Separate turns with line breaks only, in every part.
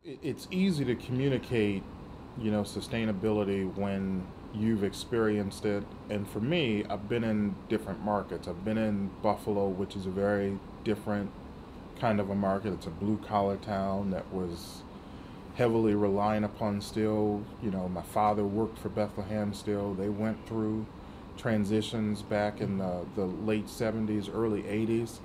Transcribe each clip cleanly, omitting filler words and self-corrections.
It's easy to communicate, sustainability when you've experienced it. And for me, I've been in different markets. I've been in Buffalo, which is a very different kind of a market. It's a blue collar town that was heavily relying upon steel. My father worked for Bethlehem Steel. They went through transitions back in the late 70s, early 80s,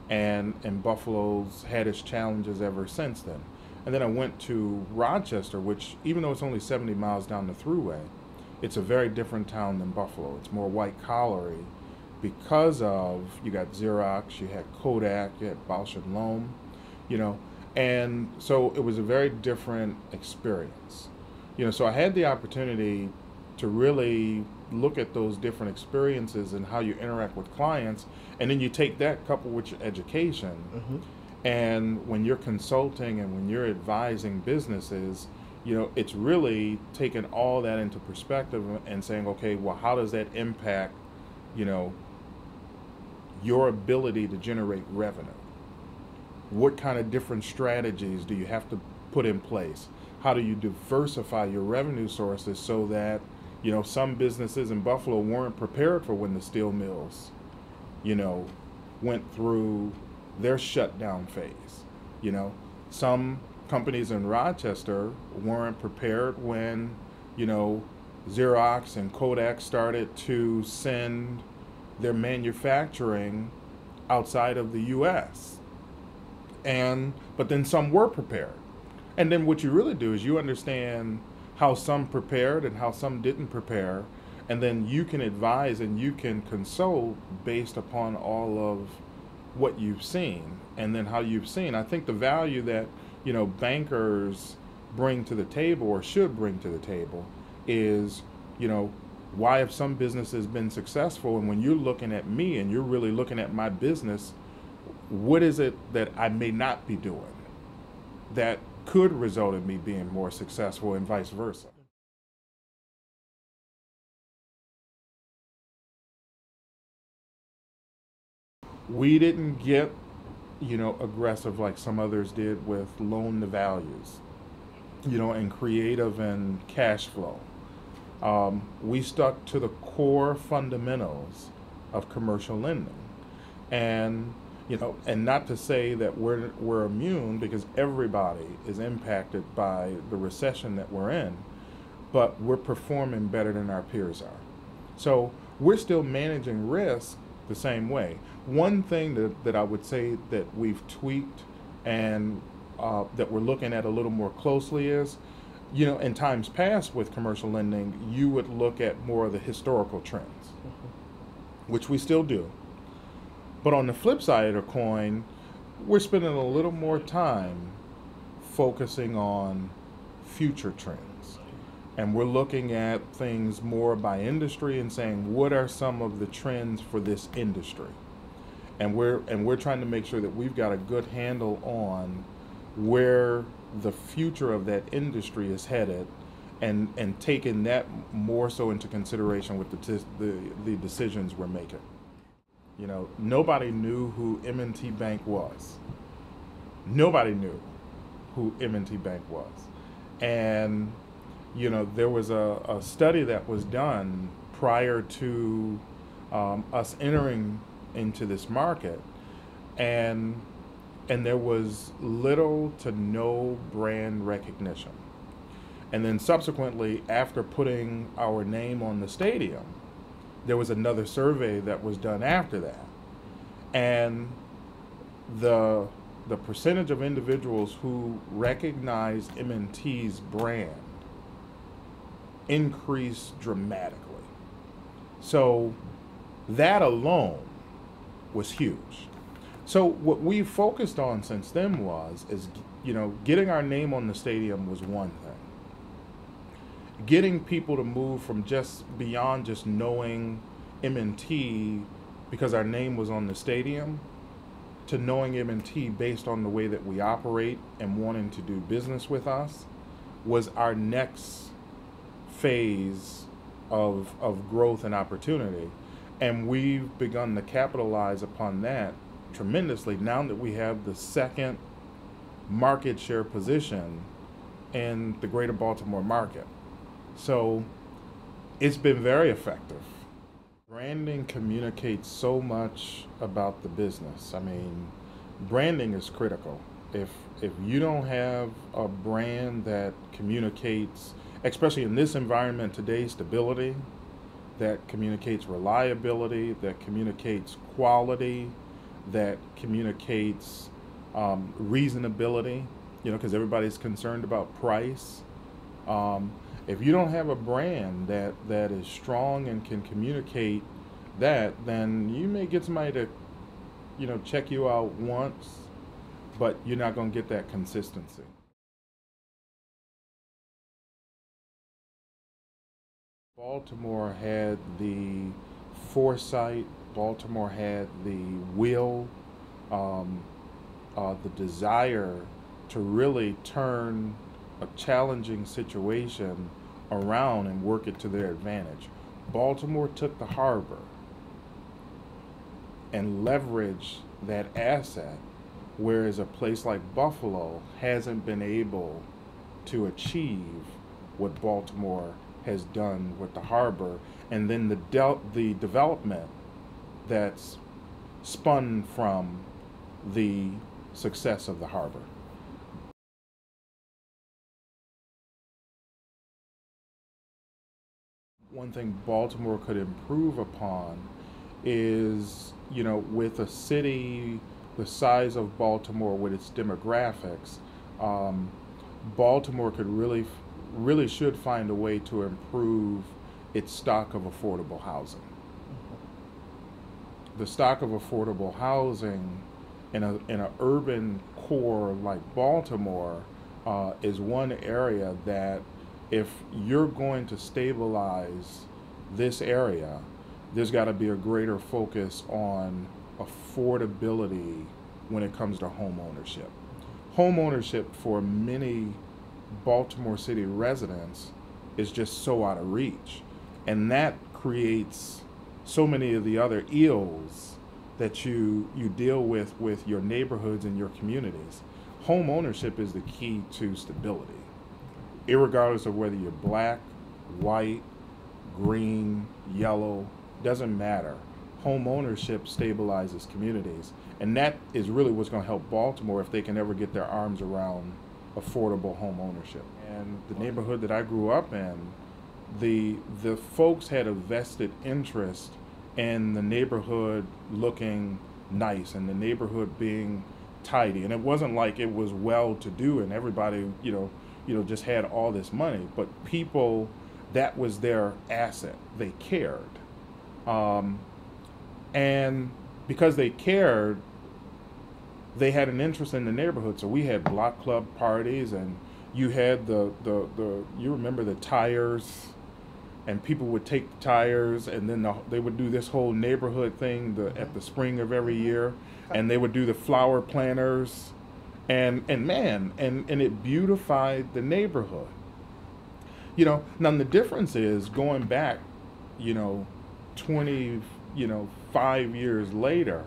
and Buffalo's had its challenges ever since then. And then I went to Rochester, which, even though it's only 70 miles down the thruway, it's a very different town than Buffalo. It's more white collary because of you got Xerox, you had Kodak, you had Bausch and Lomb, you know, and so it was a very different experience. So I had the opportunity to really look at those different experiences and how you interact with clients, and then you take that coupled with your education, and when you're consulting and when you're advising businesses, it's really taking all that into perspective and saying, okay, well, how does that impact, you know, your ability to generate revenue? What kind of different strategies do you have to put in place? How do you diversify your revenue sources so that, some businesses in Buffalo weren't prepared for when the steel mills, you know, went through their shutdown phase. Some companies in Rochester weren't prepared when, you know, Xerox and Kodak started to send their manufacturing outside of the US. But then some were prepared. And then what you really do is you understand how some prepared and how some didn't prepare, and then you can advise and you can consult based upon all of what you've seen and then how you've seen. I think the value that, bankers bring to the table or should bring to the table is, why have some businesses been successful? And when you're looking at me and you're really looking at my business, what is it that I may not be doing that could result in me being more successful and vice versa? We didn't get, aggressive like some others did with loan to values, and creative and cash flow. We stuck to the core fundamentals of commercial lending. And, and not to say that we're immune, because everybody is impacted by the recession that we're in, but we're performing better than our peers are. So we're still managing risk the same way. One thing that I would say that we've tweaked and that we're looking at a little more closely is, in times past with commercial lending, you would look at more of the historical trends, which we still do. But on the flip side of the coin, we're spending a little more time focusing on future trends. And we're looking at things more by industry and saying, what are some of the trends for this industry? And we're trying to make sure that we've got a good handle on where the future of that industry is headed, and taking that more so into consideration with the decisions we're making. Nobody knew who M&T Bank was. Nobody knew who M&T Bank was. And, there was a study that was done prior to us entering into this market, and there was little to no brand recognition. And then subsequently, after putting our name on the stadium, there was another survey that was done after that. And the percentage of individuals who recognized M&T's brand increased dramatically. So that alone was huge. So what we focused on since then is getting our name on the stadium was one thing. Getting people to move from just beyond just knowing M&T because our name was on the stadium to knowing M&T based on the way that we operate and wanting to do business with us was our next phase of growth and opportunity. And we've begun to capitalize upon that tremendously now that we have the second market share position in the greater Baltimore market. So it's been very effective. Branding communicates so much about the business. I mean, branding is critical. If if you don't have a brand that communicates, especially in this environment today, stability, that communicates reliability, that communicates quality, that communicates reasonability, because everybody's concerned about price. Um, if you don't have a brand that is strong and can communicate that, then you may get somebody to, check you out once, but you're not going to get that consistency. Baltimore had the foresight, Baltimore had the will, um, the desire to really turn a challenging situation around and work it to their advantage. Baltimore took the harbor and leveraged that asset, whereas a place like Buffalo hasn't been able to achieve what Baltimore has done with the harbor, and then the development that's spun from the success of the harbor. One thing Baltimore could improve upon is, with a city the size of Baltimore with its demographics, um, Baltimore could really should find a way to improve its stock of affordable housing. The stock of affordable housing in a urban core like Baltimore is one area that, if you're going to stabilize this area, there's got to be a greater focus on affordability when it comes to home ownership. Home ownership for many Baltimore City residents is just so out of reach. And that creates so many of the other ills that you deal with your neighborhoods and your communities. Home ownership is the key to stability, irregardless of whether you're black, white, green, yellow, doesn't matter. Home ownership stabilizes communities. And that is really what's going to help Baltimore if they can ever get their arms around affordable home ownership. And the neighborhood that I grew up in, the folks had a vested interest in the neighborhood looking nice and the neighborhood being tidy. And it wasn't like it was well to do and everybody, just had all this money, but people, that was their asset. They cared. Um, and because they cared, they had an interest in the neighborhood. So we had block club parties, and you had you remember the tires, and people would take the tires, and then they would do this whole neighborhood thing at the spring of every year, and they would do the flower planters, and man, and it beautified the neighborhood. Now the difference is going back, 20, 5 years later,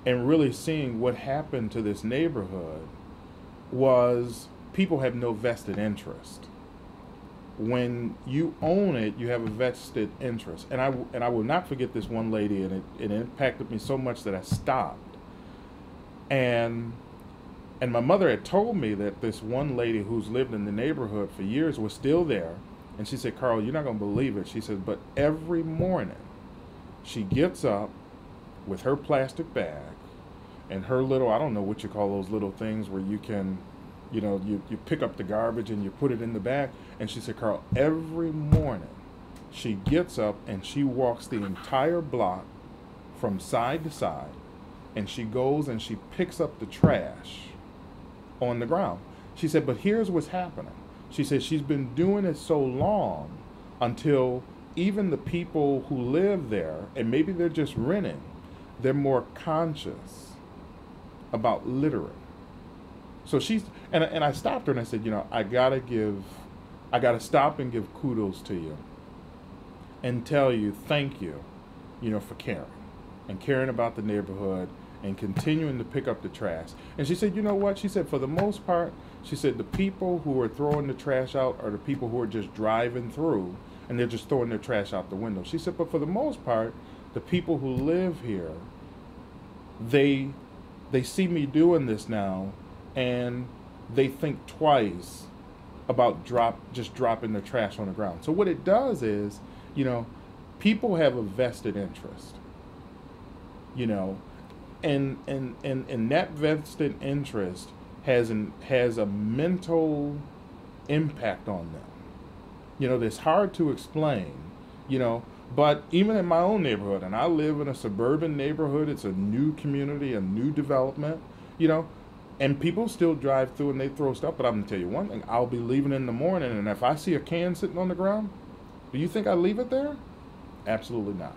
and really seeing what happened to this neighborhood was people have no vested interest. When you own it, you have a vested interest. And I will not forget this one lady, and it impacted me so much that I stopped. And my mother had told me that this one lady who's lived in the neighborhood for years was still there. And she said, "Carl, you're not going to believe it." She said, "But every morning she gets up with her plastic bag and her little, I don't know what you call those little things where you can, you pick up the garbage and you put it in the bag." And she said, "Carl, every morning she gets up and she walks the entire block from side to side, and she goes and she picks up the trash on the ground." She said, "But here's what's happening." She said she's been doing it so long until even the people who live there, and maybe they're just renting, they're more conscious about littering. So and I stopped her and I said, I gotta stop and give kudos to you and tell you thank you, for caring and caring about the neighborhood and continuing to pick up the trash. And she said, you know what? She said, for the most part, she said, the people who are throwing the trash out are the people who are just driving through and they're just throwing their trash out the window. She said, but for the most part, the people who live here, they see me doing this now, and they think twice about just dropping their trash on the ground. So what it does is, people have a vested interest, and that vested interest has a mental impact on them. That's hard to explain, but even in my own neighborhood, and I live in a suburban neighborhood, it's a new community, a new development, and people still drive through and they throw stuff. But I'm going to tell you one thing, I'll be leaving in the morning, and if I see a can sitting on the ground, do you think I leave it there? Absolutely not.